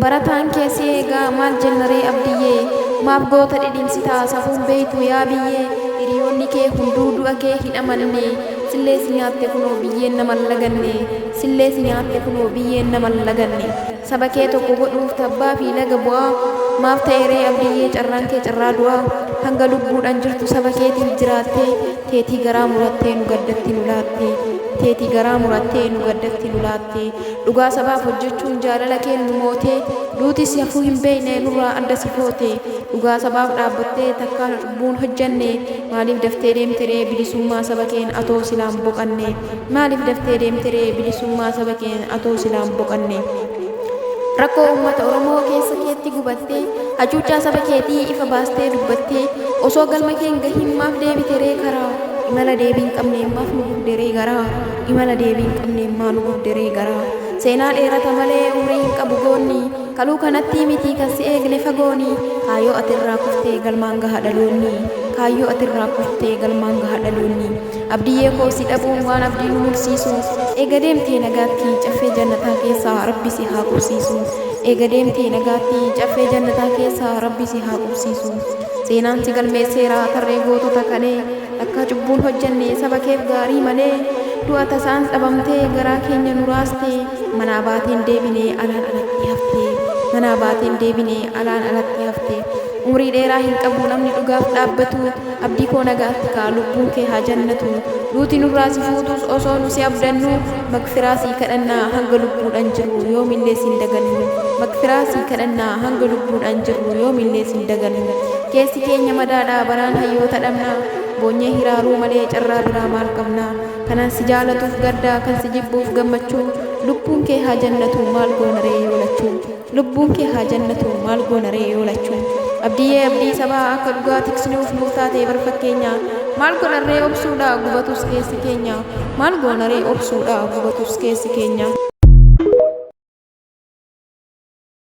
barataan keessi eegaa maal jennaree abdiyyee maaf goota dhidhimsitaa safuun beeytu yaa biyyee hiriyoonni kee hunduu du'a kee hin amanne sillee si nyaatte kunoo biyyeen nama laganne sillee si nyaatte kunoo biyyeen nama laganne saba kee tokko godhuuf tabbaa fi laga bu'aa maaf ta'eeree abdiyyee carraan kee carraa du'aa hanga lubbuudhaan jirtu saba keetiif jiraattee teetii garaa murattee nu gaddatti nu laatte teetii garaa murattee nu gaddatti nu laatte dhugaa sabaaf hojjechuun jaalala kee nu mootee duutis hafuu hin beekne nurraa adda si foote dhugaa sabaaf dhaabbattee takkaan cubbuun hojjanne maaliif daftee deemtiree bilisummaa saba keen atoo silaan boqanne maaliif daftee deemtiree bilisummaa saba keen atoo silaan boqanne rakkoo uummata Oromoo keessa keetti gubattee hacuuccaa saba keetii ifa baastee dubbattee osoo galma keen gahiin maaf deebiteree karaa imala deebiin qabne maaf nu gudderee garaa imala deebiin qabne maa nu gudderee garaa seenaa dheerata malee umrii hin qabu goonni kaluu kanatti miti kan si eegne fagooni kaayyoo atirraa kuftee galmaan gaha dhaloonni kaayyoo atirraa kuftee galmaan gaha dhaloonni abdiyyee koo si dhabuun waan abdii nu mursiisu eega deemtee nagaatti caffee jannataa keessaa rabbi si haa qubsiisu eega deemtee nagaatti caffee jannataa keessaa rabbi si haa qubsiisu seenaan si galmeesseera tarree gootota kalee akka cubbuun hojjanne saba keef gaarii malee du'a tasaan dhabamtee garaa keenya nu raaste manaa baateen deebinee alaan alatti haftee manaa baateen deebinee alaan alatti haftee umrii dheeraa hin qabu namni dhugaaf dhaabbatu abdii koo nagaatti kaa lubbuun kee haa jannatu duuti nurraa si fuutus osoo nu si abdannu magfiraa sii kadhannaa hanga lubbuudhaan jirru yoomillee siin dagannu magfiraa sii kadhannaa hanga lubbuudhaan jirru yoomillee siin dagannu keessi keenya madaadhaa baraan hayyoota dhabnaa boonyee hiraaruu malee carraa biraa maal qabnaa kanan si jaalatuuf gaddaa kan si jibbuuf gammachuu lubbuun kee haa jannatu maal goona ree yoolachuu lubbuun kee haa jannatu maal goona ree yoolachuu abdiyyee abdii sabaa akka dhugaa tiksnuuf nuuf taatee bar fakkeenya maal goona ree obsuudha gubatus keessi keenya maal goona ree obsuudha gubatus keessi keenya